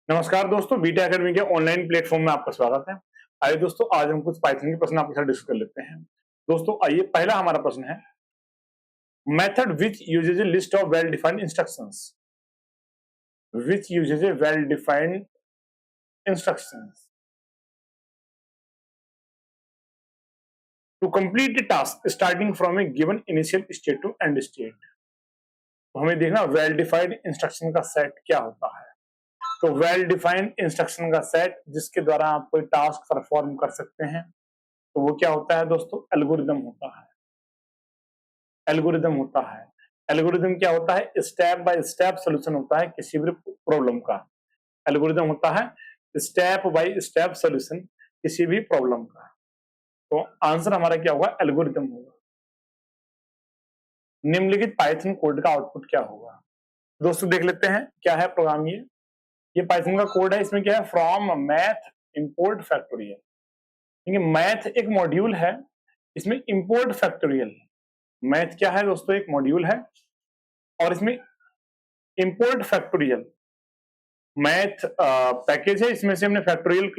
नमस्कार दोस्तों, beta academy के ऑनलाइन प्लेटफॉर्म में आपका स्वागत है। आइए दोस्तों, आज हम कुछ पाइथन के प्रश्न आपके साथ डिस्कस कर लेते हैं। दोस्तों आइए, पहला हमारा प्रश्न है, method which uses a list of well defined instructions. Which uses a well defined instructions to complete the task starting from a given initial state to end state. तो हमें देखना वेल डिफाइंड इंस्ट्रक्शन का set क्या होता है। तो well defined instruction का set जिसके द्वारा आप कोई टास्क परफॉर्म कर सकते हैं, तो वो क्या होता है दोस्तों? एल्गोरिदम होता है। एल्गोरिदम होता है। एल्गोरिदम क्या होता है? स्टेप बाय स्टेप सॉल्यूशन होता है किसी भी प्रॉब्लम का। एल्गोरिदम होता है स्टेप बाय स्टेप सॉल्यूशन किसी भी प्रॉब्लम का। तो आंसर हमारा क्या होगा? एल्गोरिदम होगा। निम्नलिखित पाइथन कोड का आउटपुट क्या होगा? दोस्तों देख लेते हैं क्या है प्रोग्राम। ये पाइथन का कोड है। इसमें क्या है? From math import factorial. ठीक है, मैथ एक मॉड्यूल है, इसमें इंपोर्ट फैक्टोरियल। मैथ क्या है दोस्तों? एक मॉड्यूल है और इसमें इंपोर्ट फैक्टोरियल मैथ पैकेज है। इसमें से हमने फैक्टोरियल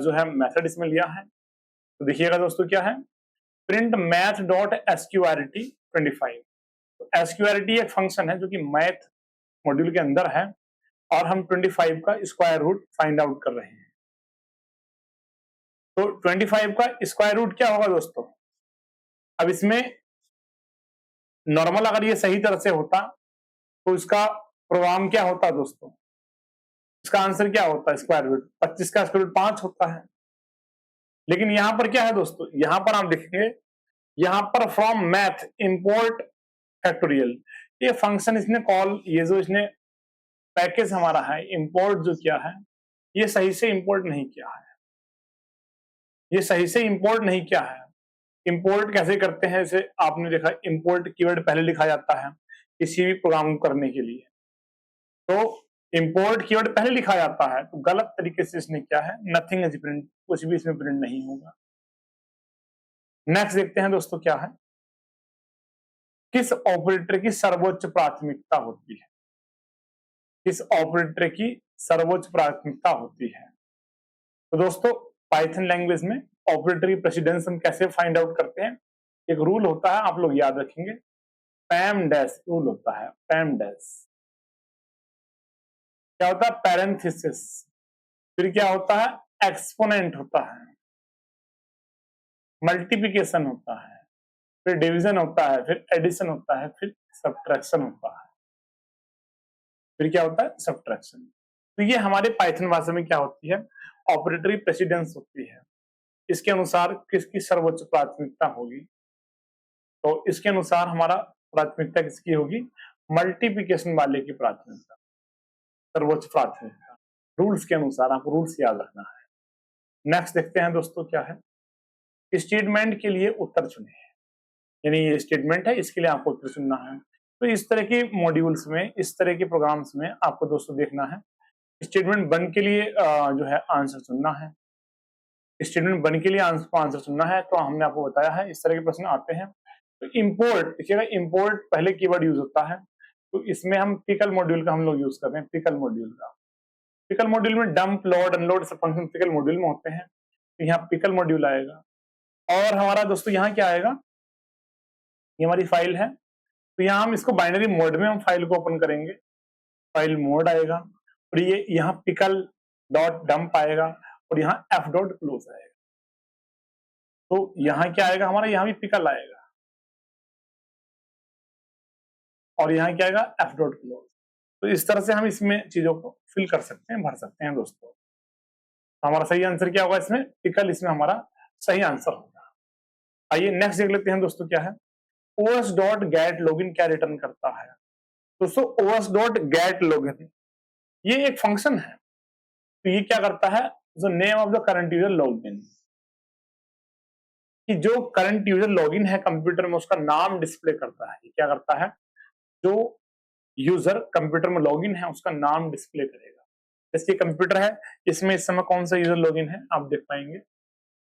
जो है मेथड इसमें लिया है। तो देखिएगा दोस्तों क्या है, प्रिंट मैथ डॉट एसक्यूआरटी 25। तो एसक्यूआरटी एक फंक्शन है जो कि मैथ मॉड्यूल के अंदर है और हम 25 का स्क्वायर रूट फाइंड आउट कर रहे हैं। तो 25 का स्क्वायर रूट क्या होगा दोस्तों? अब इसमें नॉर्मल अगर ये सही तरह से होता तो इसका प्रोग्राम क्या होता दोस्तों? इसका आंसर क्या होता है? स्क्वायर रूट 25 का स्क्वायर रूट 5 होता है। लेकिन यहां पर क्या है दोस्तों? यहां पर आप देखेंगे, यहां पर फ्रॉम मैथ इंपोर्ट फैक्टोरियल, ये फंक्शन इसने कॉल, ये जो इसने पैकेज हमारा है इंपोर्ट जो किया है, ये सही से इंपोर्ट नहीं किया है। ये सही से इंपोर्ट नहीं किया है। इंपोर्ट कैसे करते हैं? इसे आपने देखा, इंपोर्ट कीवर्ड पहले लिखा जाता है किसी भी प्रोग्राम को करने के लिए। तो इंपोर्ट कीवर्ड पहले लिखा जाता है, तो गलत तरीके से इसने क्या है, नथिंग इज प्रिंट, कुछ भी इसमें प्रिंट नहीं होगा। नेक्स्ट देखते हैं दोस्तों क्या है, किस ऑपरेटर की सर्वोच्च प्राथमिकता होती है? किस ऑपरेटर की सर्वोच्च प्राथमिकता होती है? तो दोस्तों पाइथन लैंग्वेज में ऑपरेटर की प्रेसिडेंस हम कैसे फाइंड आउट करते हैं? एक रूल होता है, आप लोग याद रखेंगे, पैम डैश रूल होता है। पैम डैश क्या होता है? पैरेंथेसिस। फिर क्या होता है? एक्सपोनेंट होता है, मल्टीप्लिकेशन होता है, फिर डिवीजन होता है, फिर एडिशन होता है, फिर सब्ट्रैक्शन होता है। फिर क्या होता है? सब्ट्रैक्शन। तो ये हमारे पाइथन भाषा में क्या होती है? ऑपरेटरी प्रेसिडेंस होती है। इसके अनुसार किसकी सर्वोच्च प्राथमिकता होगी? तो इसके अनुसार हमारा प्राथमिकता किसकी होगी? मल्टीप्लिकेशन वाले की प्राथमिकता, सर्वोच्च प्राथमिकता। रूल्स के अनुसार आपको रूल्स याद रखना है। नेक्स्ट देखते हैं दोस्तों क्या है, स्टेटमेंट के लिए उत्तर चुने। यानी ये स्टेटमेंट है, इसके लिए आपको उत्तर चुनना है। तो इस तरह के मॉड्यूल्स में, इस तरह के प्रोग्राम्स में आपको दोस्तों देखना है, स्टेटमेंट 1 के लिए जो है आंसर चुनना है। स्टेटमेंट 1 के लिए आंसर चुनना है। तो हमने आपको बताया है इस तरह के प्रश्न आते हैं। तो इंपोर्ट देखिएगा, इंपोर्ट पहले कीवर्ड यूज होता है। तो इसमें हम पिकल मॉड्यूल का हम लोग यूज कर रहे हैं, पिकल मॉड्यूल का। पिकल मॉड्यूल में डंप, लोड, अनलोड सब फंक्शन पिकल मॉड्यूल में होते हैं। तो यहाँ पिकल मॉड्यूल आएगा और हमारा दोस्तों यहाँ क्या आएगा, ये हमारी फाइल है। तो यहाँ हम इसको बाइनरी मोड में हम फाइल को ओपन करेंगे, फाइल मोड आएगा और ये यहाँ पिकल डॉट डंप आएगा और यहाँ एफ डॉट क्लोज आएगा। तो यहाँ क्या आएगा हमारा? यहाँ भी पिकल आएगा और यहाँ क्या आएगा? F dot close. तो इस तरह से हम इसमें चीजों को फिल कर सकते हैं, भर सकते हैं दोस्तों। तो हमारा सही आंसर क्या होगा इसमें? पिकल इसमें हमारा सही आंसर होगा। आइए नेक्स्ट देख लेते हैं दोस्तों क्या है, os डॉट गेट लॉगिन क्या रिटर्न करता है? दोस्तों os डॉट गेट लॉगिन ये एक फंक्शन है। तो ये क्या करता है, जो name of the current user login, कि जो करंट यूजर लॉगिन है कंप्यूटर में उसका नाम डिस्प्ले करता है। ये क्या करता है? जो यूजर कंप्यूटर में लॉगिन है उसका नाम डिस्प्ले करेगा। जैसे कंप्यूटर है, इसमें इस समय कौन सा यूजर लॉगिन है आप देख पाएंगे।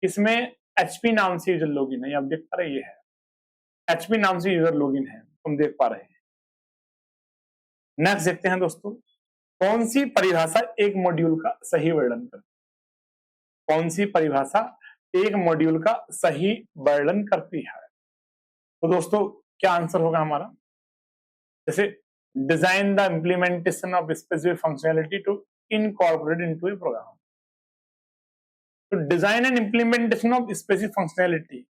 इसमें एचपी नाम से यूजर लॉगिन है, ये आप देख पा रहे, ये है एचपी नाम से यूजर लॉगिन है, हम देख पा रहे हैं। नेक्स्ट देखते हैं दोस्तों, कौन सी परिभाषा एक मॉड्यूल का सही वर्णन करती है? कौन सी परिभाषा एक मॉड्यूल का सही वर्णन करती है? तो दोस्तों क्या आंसर होगा हमारा? जैसे design the implementation of specific functionality to incorporate into a program. तो design and implementation of specific functionality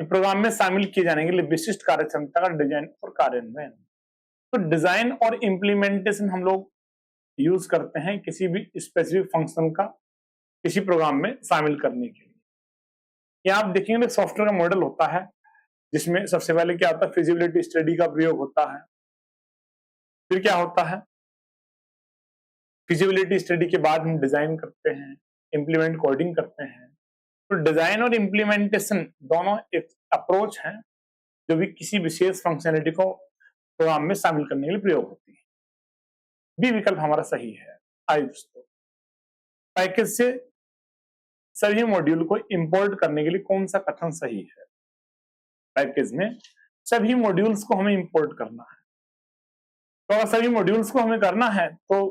program में शामिल किए जाने के लिए विशिष्ट कार्यक्षमता का डिजाइन और कार्यान्वयन। तो डिजाइन और इम्प्लीमेंटेशन हम लोग यूज करते हैं किसी भी स्पेसिफिक फंक्शन का किसी प्रोग्राम में शामिल करने के लिए। यहाँ आप देखेंगे सॉफ्टवेयर का मॉडल होता है जिसमें सबसे पहले क्या होता है, फिजिबिलिटी स्टडी का प्रयोग होता है। फिर क्या होता है, फिजिबिलिटी स्टडी के बाद हम डिजाइन करते हैं, इम्प्लीमेंट कोडिंग करते हैं। तो डिजाइन और इम्प्लीमेंटेशन दोनों एक अप्रोच है जो भी किसी विशेष फंक्शनैलिटी को प्रोग्राम में शामिल करने के लिए प्रयोग होती है। बी विकल्प हमारा सही है। आइए दोस्तों, पैकेज से सभी मॉड्यूल को इंपोर्ट करने के लिए कौन सा कथन सही है? पैकेज में सभी मॉड्यूल्स को हमें इंपोर्ट करना है। तो अगर सभी मॉड्यूल्स को हमें करना है तो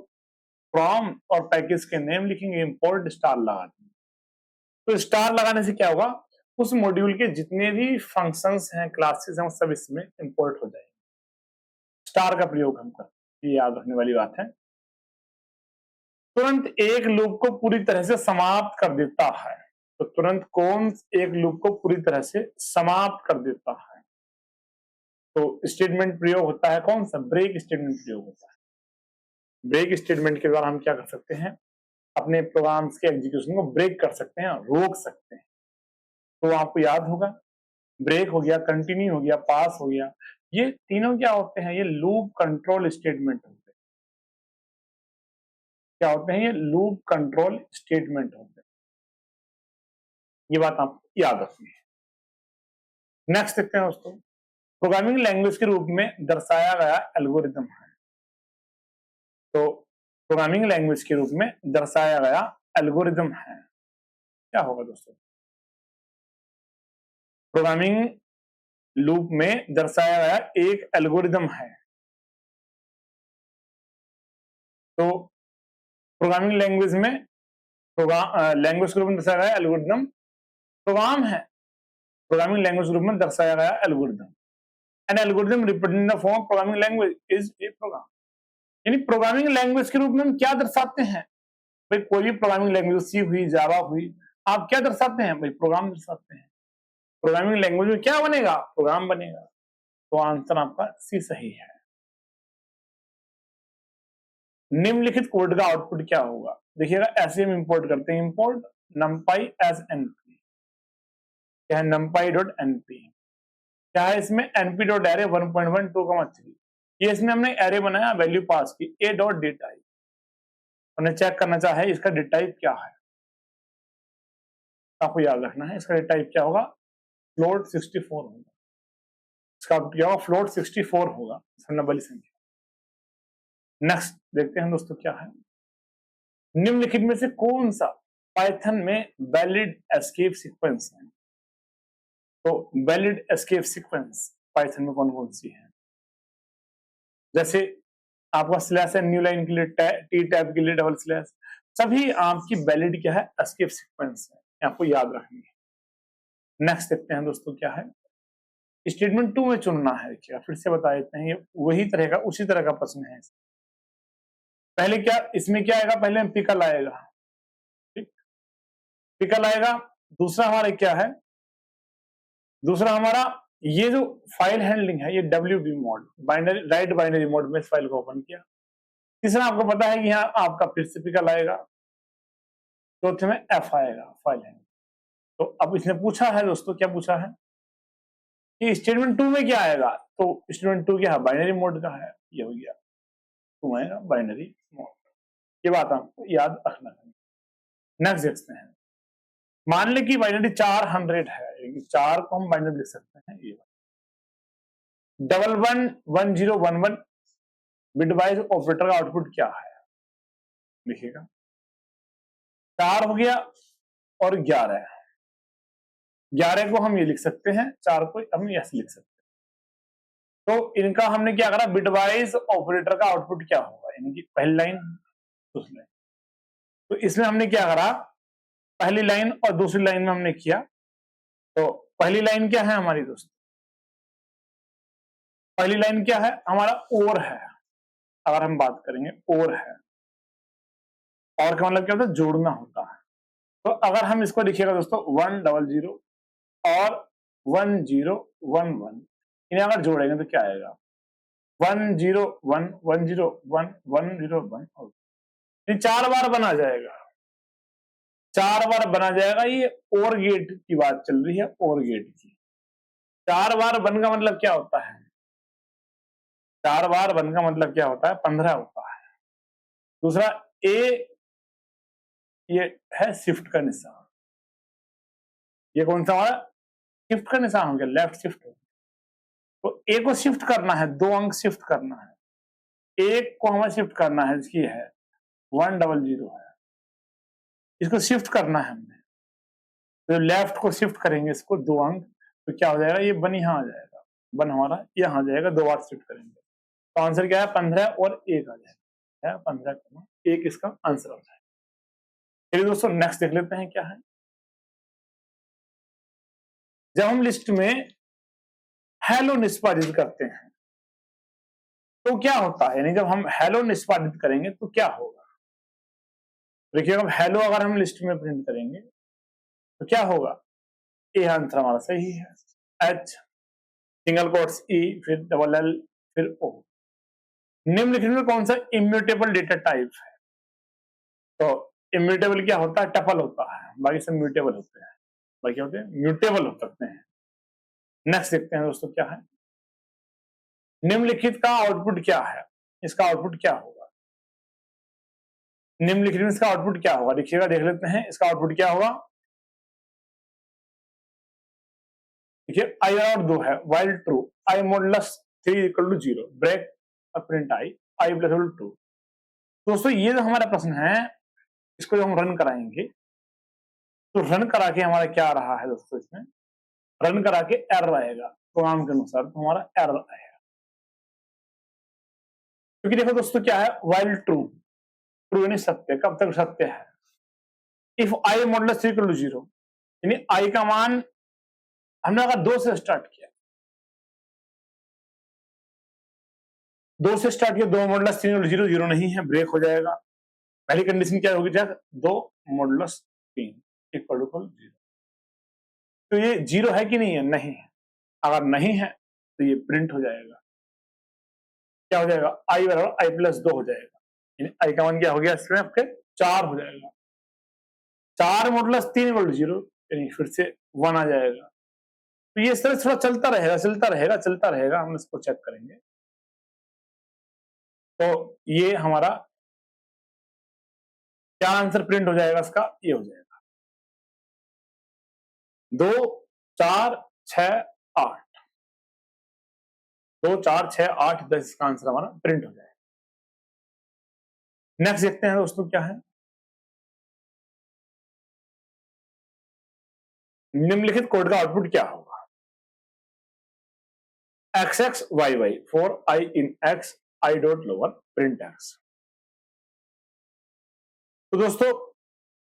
फ्रॉम और पैकेज के नेम लिखेंगे, इंपोर्ट स्टार लगा देंगे। तो स्टार लगाने से क्या होगा, उस मॉड्यूल के जितने भी फंक्शंस हैं, क्लासेस हैं, वो सब इसमें इंपोर्ट हो जाएंगे। स्टार का प्रयोग हम करते हैं, ये याद रखने वाली बात है। तुरंत एक लूप को पूरी तरह से समाप्त कर देता है। तो तुरंत कौन एक लूप को पूरी तरह से समाप्त कर देता है? तो स्टेटमेंट प्रयोग होता है, कौन सा? ब्रेक स्टेटमेंट प्रयोग होता है। ब्रेक स्टेटमेंट के द्वारा हम क्या कर सकते हैं, अपने प्रोग्राम्स के एग्जीक्यूशन को ब्रेक कर सकते हैं, रोक सकते हैं। तो आपको याद होगा, ब्रेक हो गया, कंटिन्यू हो गया, पास हो गया, ये तीनों क्या होते हैं? ये लूप कंट्रोल स्टेटमेंट होते हैं। क्या होते हैं? ये लूप कंट्रोल स्टेटमेंट होते हैं। ये बात आपको याद रखनी है। नेक्स्ट देखते हैं दोस्तों, प्रोग्रामिंग लैंग्वेज के रूप में दर्शाया गया एल्गोरिदम है। तो प्रोग्रामिंग लैंग्वेज के रूप में दर्शाया गया एल्गोरिदम है, क्या होगा दोस्तों? प्रोग्रामिंग लूप में दर्शाया गया एक एल्गोरिदम है। तो प्रोग्रामिंग लैंग्वेज में लैंग्वेज के रूप में दर्शाया गया एल्गोरिदम प्रोग्राम है। प्रोग्रामिंग लैंग्वेज रूप में दर्शाया गया algorithm, an algorithm representing the form programming language is a program. यानी प्रोग्रामिंग लैंग्वेज के रूप में हम क्या दर्शाते हैं भाई? कोई भी प्रोग्रामिंग लैंग्वेज, सी हुई, जावा हुई, आप क्या दर्शाते हैं भाई? प्रोग्राम दर्शाते हैं। प्रोग्रामिंग लैंग्वेज में क्या बनेगा? प्रोग्राम बनेगा। तो आंसर आपका सी सही है। निम्नलिखित कोड का आउटपुट क्या होगा? देखिएगा, ऐसे हम इंपोर्ट करते हैं, इंपोर्ट numpy एज np। क्या है? numpy dot np। क्या है इसमें? np डॉट एरे 1.1 ये इसमें हमने एरे बनाया, वैल्यू पास की a डॉट डेटा। हमने चेक करना चाहे इसका डेटा टाइप क्या है। आपको याद रखना है, इसका डेटा टाइप क्या होगा? फ्लोट 64 होगा। इसका क्या होगा? फ्लोट 64 होगा, वाली संख्या। नेक्स्ट देखते हैं दोस्तों क्या है, निम्नलिखित में से कौन सा पाइथन में वैलिड एस्केप सीक्वेंस है? तो वैलिड एस्केप सीक्वेंस पाइथन में कौन कौन सी है? जैसे आपका स्लैश है न्यू लाइन के लिए, टी टैब के लिए डबल स्लैश, सभी आपकी वैलिड क्या है? एस्केप सीक्वेंस है, आपको याद रखनी है। नेक्स्ट देखते हैं दोस्तों क्या है, स्टेटमेंट 2 में चुनना है। क्या फिर से बता देते हैं, ये वही तरह का, उसी तरह का प्रश्न है। पहले क्या इसमें क्या आएगा? पहले पिकल आएगा, ठीक, पिकल आएगा। दूसरा हमारा क्या है? दूसरा हमारा ये जो फाइल हैंडलिंग है, ये WB mode, binary, right binary mode में इस फाइल को ओपन किया। तीसरा आपको पता है कि यहाँ आपका फिर से पिकल आएगा। चौथे में F आएगा, फाइल हैंडलिंग। तो अब इसने पूछा है दोस्तों, क्या पूछा है कि स्टेटमेंट 2 में क्या आएगा? तो स्टेटमेंट 2 क्या है? बाइनरी मोड का है, ये हो गया 2 आएगा बाइनरी मोड। ये बात आपको याद रखना है। नेक्स्ट देखते हैं, मान ले कि बाइनरी 400 है, 4 को हम बाइनरी लिख सकते हैं। ये 111011 बिटवाइज ऑपरेटर का आउटपुट क्या है? देखिएगा, 4 हो गया और 11 को हम ये लिख सकते हैं, 4 को हम ऐसे लिख सकते हैं। तो इनका हमने क्या करा, बिटवाइज ऑपरेटर का आउटपुट क्या होगा, यानी कि पहली लाइन दूसरी लाइन। तो इसमें हमने क्या करा, पहली लाइन और दूसरी लाइन में हमने किया। तो पहली लाइन क्या है हमारी दोस्तों, पहली लाइन क्या है हमारा, और है। अगर हम बात करेंगे और है, और का मतलब क्या होता है, जोड़ना होता है। तो अगर हम इसको लिखिएगा दोस्तों 100 और 1011, इन्हें अगर जोड़ेंगे तो क्या आएगा, 101 101 101, ये 4 बार बना जाएगा, 4 बार बना जाएगा। ये और गेट की बात चल रही है, और गेट की। 4 बार बन का मतलब क्या होता है, 4 बार बन का मतलब क्या होता है, 15 होता है। दूसरा ए, ये है शिफ्ट का निशान, ये कौन सा हमारा शिफ्ट का निशान हो गया, लेफ्ट शिफ्ट। तो ए को शिफ्ट करना है, 2 अंक शिफ्ट करना है। एक को हमें शिफ्ट करना है, इसकी है 100 है, इसको शिफ्ट करना है हमने। तो लेफ्ट को शिफ्ट करेंगे इसको 2 अंक, तो क्या हो जाएगा, ये 1 यहाँ आ जाएगा, 1 हमारा यहाँ आ जाएगा, 2 बार शिफ्ट करेंगे। तो आंसर क्या है, 15 और 1 आ जाएगा, 15 1 इसका आंसर आ जाएगा। चलिए दोस्तों नेक्स्ट देख लेते हैं क्या है। जब हम लिस्ट में हेलो निष्पादित करते हैं तो क्या होता है, यानी जब हम हेलो निष्पादित करेंगे तो क्या होगा। देखिए अब हेलो अगर हम लिस्ट में प्रिंट करेंगे तो क्या होगा, ए आंसर हमारा सही है। एच सिंगल कोट्स ई फिर डबल एल फिर ओ। निम्नलिखित में कौन सा इम्यूटेबल डेटा टाइप है। तो इम्यूटेबल क्या होता है, टपल होता है, बाकी सब म्यूटेबल होते हैं, बाकी होते हैं म्यूटेबल हो सकते हैं। नेक्स्ट देखते हैं दोस्तों क्या है, निम्नलिखित का आउटपुट क्या है, इसका आउटपुट क्या होगा। निम्नलिखित में इसका आउटपुट क्या होगा, देखिएगा देख लेते हैं इसका आउटपुट क्या होगा। देखिए आई और 2 है, while true i modulus 3 equal to 0 break print i plus 2। दोस्तों ये जो हमारा प्रश्न है, इसको जब हम रन कराएंगे तो रन करा के हमारा क्या आ रहा है दोस्तों, इसमें रन करा के एरर आएगा प्रोग्राम के अनुसार, तो हमारा एरर आएगा। क्योंकि देखो दोस्तों क्या है, वाइल ट्रू, ट्रू यानी सत्य, कब तक सत्य है, if i modulus 3 equal to 0, यानी आई का मान हमने अगर 2 से स्टार्ट किया, 2 से स्टार्ट किया, 2 मॉडुलस 3 इक्वल टू 0 0 नहीं है, ब्रेक हो जाएगा। पहली कंडीशन क्या होगी, 2 मॉडुलस 3 इक्वल टू 0, तो ये 0 है कि नहीं है, नहीं है। अगर नहीं है तो ये प्रिंट हो जाएगा, क्या हो जाएगा, आई बराबर आई प्लस 2 हो जाएगा, यानी आई का मान क्या हो गया इसमें आपके 4 हो जाएगा। 4 मॉडुलस 3 इक्वल टू 0, यानी फिर से 1 आ जाएगा। तो ये इस तरह थोड़ा चलता रहेगा चलता रहेगा चलता रहेगा, हम इसको चेक करेंगे। तो ये हमारा क्या आंसर प्रिंट हो जाएगा इसका, ये हो जाएगा 2 4 6 8, 2 4 6 8 10, इसका आंसर हमारा प्रिंट हो जाएगा। नेक्स्ट देखते हैं दोस्तों क्या है, निम्नलिखित कोड का आउटपुट क्या होगा। X x y y for i in x i dot lower print x. तो दोस्तों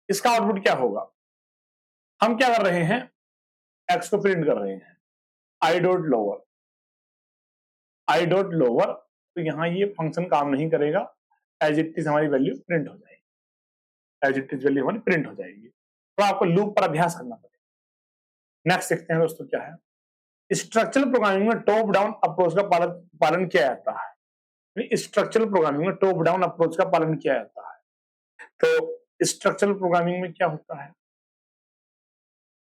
इसका आउटपुट क्या होगा, हम क्या कर रहे हैं, एक्स को प्रिंट कर रहे हैं, आई डॉट लोअर, आई डॉट लोअर, तो यहां ये फंक्शन काम नहीं करेगा, एज इट इज हमारी वैल्यू प्रिंट हो जाएगी, एज इट इज वैल्यू हमारी प्रिंट हो जाएगी। तो आपको लूप पर अभ्यास करना पड़ेगा। नेक्स्ट देखते हैं दोस्तों क्या है, स्ट्रक्चरल प्रोग्रामिंग में टॉप डाउन अप्रोच का पालन किया जाता है। स्ट्रक्चरल प्रोग्रामिंग में टॉप डाउन अप्रोच का पालन किया जाता है। तो स्ट्रक्चरल प्रोग्रामिंग में क्या होता है,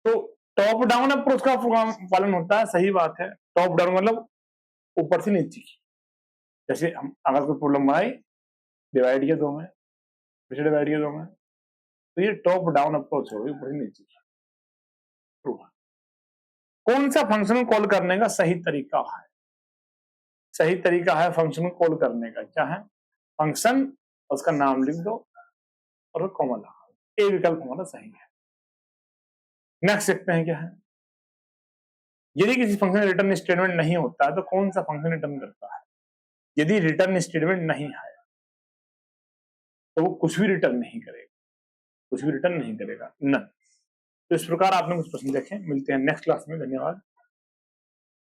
तो टॉप डाउन अप्रोच का पालन होता है, सही बात है। टॉप डाउन मतलब ऊपर से नीचे की, जैसे हम अगर कोई प्रॉब्लम बनाई, डिवाइड किया 2 में, फिर डिवाइड किया 2 में, तो ये टॉप डाउन अप्रोच होगी, ऊपर से नीचे की। ट्रू। कौन सा फंक्शन कॉल करने का सही तरीका है, सही तरीका है फंक्शन कॉल करने का क्या है, फंक्शन उसका नाम लिख दो और कॉमा लगा, ए विकल्प हमारा सही है। नेक्स्ट देखते हैं क्या है, यदि किसी फंक्शन रिटर्न स्टेटमेंट नहीं होता है तो कौन सा फंक्शन रिटर्न करता है? यदि रिटर्न स्टेटमेंट नहीं आया तो वो कुछ भी रिटर्न नहीं करेगा, कुछ भी रिटर्न नहीं करेगा, न। तो इस प्रकार आपने कुछ प्रश्न देखे। मिलते हैं नेक्स्ट क्लास में। धन्यवाद।